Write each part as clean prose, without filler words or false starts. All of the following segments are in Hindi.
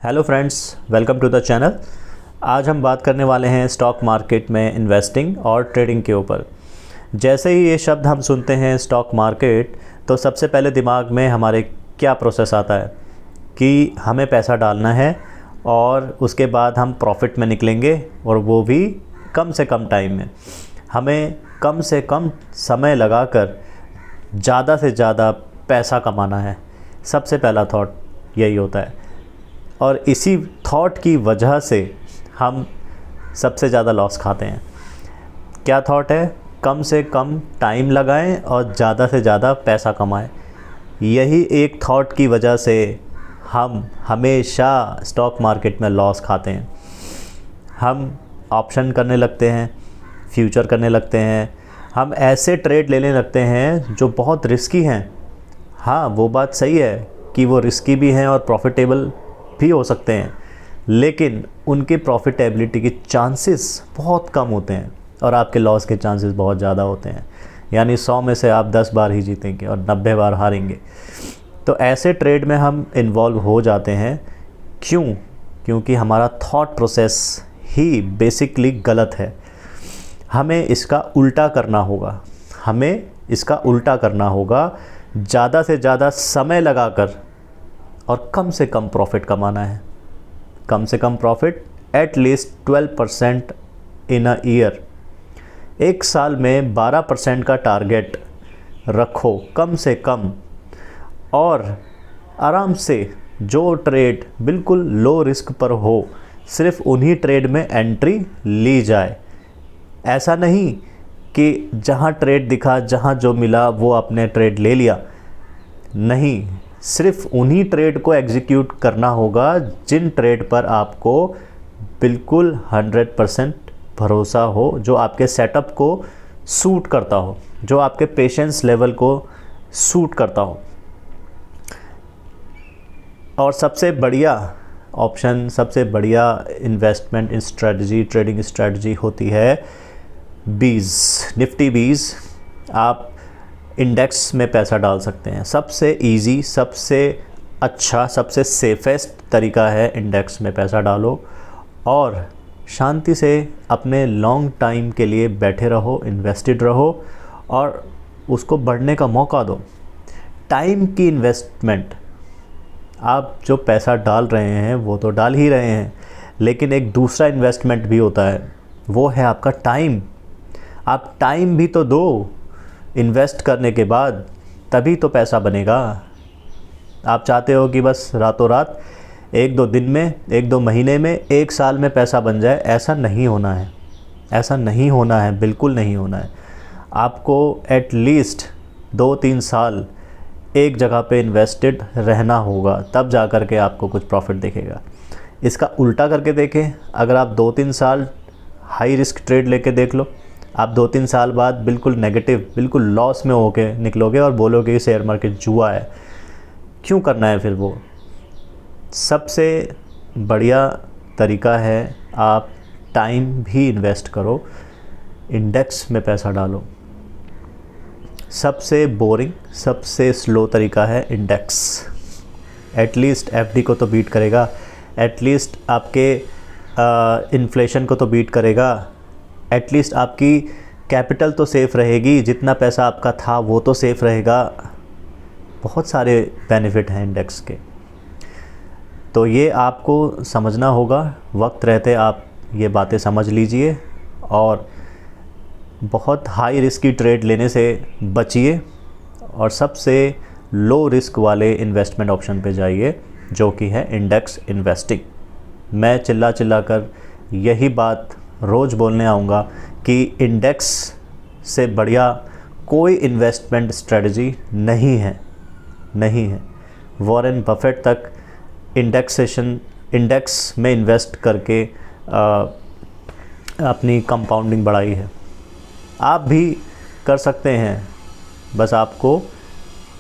Hello friends, welcome to the channel. आज हम बात करने वाले हैं स्टॉक मार्केट में इन्वेस्टिंग और ट्रेडिंग के ऊपर। जैसे ही ये शब्द हम सुनते हैं स्टॉक मार्केट, तो सबसे पहले दिमाग में हमारे क्या प्रोसेस आता है कि हमें पैसा डालना है और उसके बाद हम प्रॉफिट में निकलेंगे, और वो भी कम से कम टाइम में। हमें कम से कम समय लगाकर ज़्यादा से ज़्यादा पैसा कमाना है। सबसे पहला थॉट यही होता है, और इसी थॉट की वजह से हम सबसे ज़्यादा लॉस खाते हैं। क्या थॉट है? कम से कम टाइम लगाएं और ज़्यादा से ज़्यादा पैसा कमाएं। यही एक थॉट की वजह से हम हमेशा स्टॉक मार्केट में लॉस खाते हैं। हम ऑप्शन करने लगते हैं, फ्यूचर करने लगते हैं, हम ऐसे ट्रेड लेने लगते हैं जो बहुत रिस्की हैं। हाँ, वो बात सही है कि वो रिस्की भी हैं और प्रॉफिटेबल भी हो सकते हैं, लेकिन उनके प्रॉफिटेबिलिटी के चांसेस बहुत कम होते हैं और आपके लॉस के चांसेस बहुत ज़्यादा होते हैं। यानी 100 में से आप 10 बार ही जीतेंगे और 90 बार हारेंगे। तो ऐसे ट्रेड में हम इन्वॉल्व हो जाते हैं। क्यों? क्योंकि हमारा थॉट प्रोसेस ही बेसिकली गलत है। हमें इसका उल्टा करना होगा। ज़्यादा से ज़्यादा समय लगाकर और कम से कम प्रॉफिट कमाना है। कम से कम profit at least 12% in a year. एक साल में 12% का टारगेट रखो कम से कम, और आराम से जो ट्रेड बिल्कुल लो रिस्क पर हो, सिर्फ उन्हीं ट्रेड में एंट्री ली जाए। ऐसा नहीं कि जहाँ ट्रेड दिखा, जहाँ जो मिला वो आपने ट्रेड ले लिया। नहीं, सिर्फ उन्हीं ट्रेड को एग्जीक्यूट करना होगा जिन ट्रेड पर आपको बिल्कुल 100% भरोसा हो, जो आपके सेटअप को सूट करता हो, जो आपके पेशेंस लेवल को सूट करता हो। और सबसे बढ़िया ऑप्शन, सबसे बढ़िया इन्वेस्टमेंट स्ट्रेटजी, ट्रेडिंग स्ट्रेटजी होती है बीज, निफ्टी बीज। आप इंडेक्स में पैसा डाल सकते हैं। सबसे इजी, सबसे अच्छा, सबसे सेफेस्ट तरीका है इंडेक्स में पैसा डालो और शांति से अपने लॉन्ग टाइम के लिए बैठे रहो, इन्वेस्टेड रहो और उसको बढ़ने का मौका दो। टाइम की इन्वेस्टमेंट, आप जो पैसा डाल रहे हैं वो तो डाल ही रहे हैं, लेकिन एक दूसरा इन्वेस्टमेंट भी होता है, वो है आपका टाइम। आप टाइम भी तो दो। इन्वेस्ट करने के बाद तभी तो पैसा बनेगा। आप चाहते हो कि बस रातों रात, 1-2 दिन में, 1-2 महीने में, 1 साल में पैसा बन जाए। ऐसा नहीं होना है। ऐसा नहीं होना है, बिल्कुल नहीं होना है। आपको एटलीस्ट 2-3 साल एक जगह पे इन्वेस्टेड रहना होगा, तब जा कर के आपको कुछ प्रॉफिट दिखेगा। इसका उल्टा करके देखें, अगर आप 2-3 साल हाई रिस्क ट्रेड लेके देख लो, आप 2-3 साल बाद बिल्कुल नेगेटिव, बिल्कुल लॉस में होके निकलोगे और बोलोगे कि शेयर मार्केट जुआ है। क्यों करना है फिर वो? सबसे बढ़िया तरीका है आप टाइम भी इन्वेस्ट करो, इंडेक्स में पैसा डालो। सबसे बोरिंग, सबसे स्लो तरीका है इंडेक्स। एटलीस्ट एफडी को तो बीट करेगा, एटलीस्ट आपके इन्फ्लेशन को तो बीट करेगा, एटलीस्ट आपकी कैपिटल तो सेफ़ रहेगी, जितना पैसा आपका था वो तो सेफ़ रहेगा। बहुत सारे बेनिफिट हैं इंडेक्स के। तो ये आपको समझना होगा। वक्त रहते आप ये बातें समझ लीजिए और बहुत हाई रिस्क की ट्रेड लेने से बचिए और सबसे लो रिस्क वाले इन्वेस्टमेंट ऑप्शन पे जाइए, जो कि है इंडेक्स इन्वेस्टिंग। मैं चिल्ला चिल्ला कर यही बात रोज़ बोलने आऊँगा कि इंडेक्स से बढ़िया कोई इन्वेस्टमेंट स्ट्रेटजी नहीं है। वॉरेन बफेट तक इंडेक्स में इन्वेस्ट करके अपनी कंपाउंडिंग बढ़ाई है। आप भी कर सकते हैं, बस आपको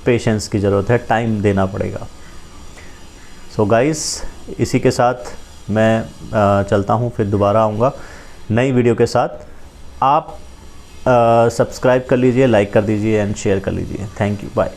पेशेंस की ज़रूरत है, टाइम देना पड़ेगा। सो गाइस, इसी के साथ मैं चलता हूँ, फिर दोबारा आऊँगा नई वीडियो के साथ। आप सब्सक्राइब कर लीजिए, लाइक कर दीजिए एंड शेयर कर लीजिए। Thank you, bye.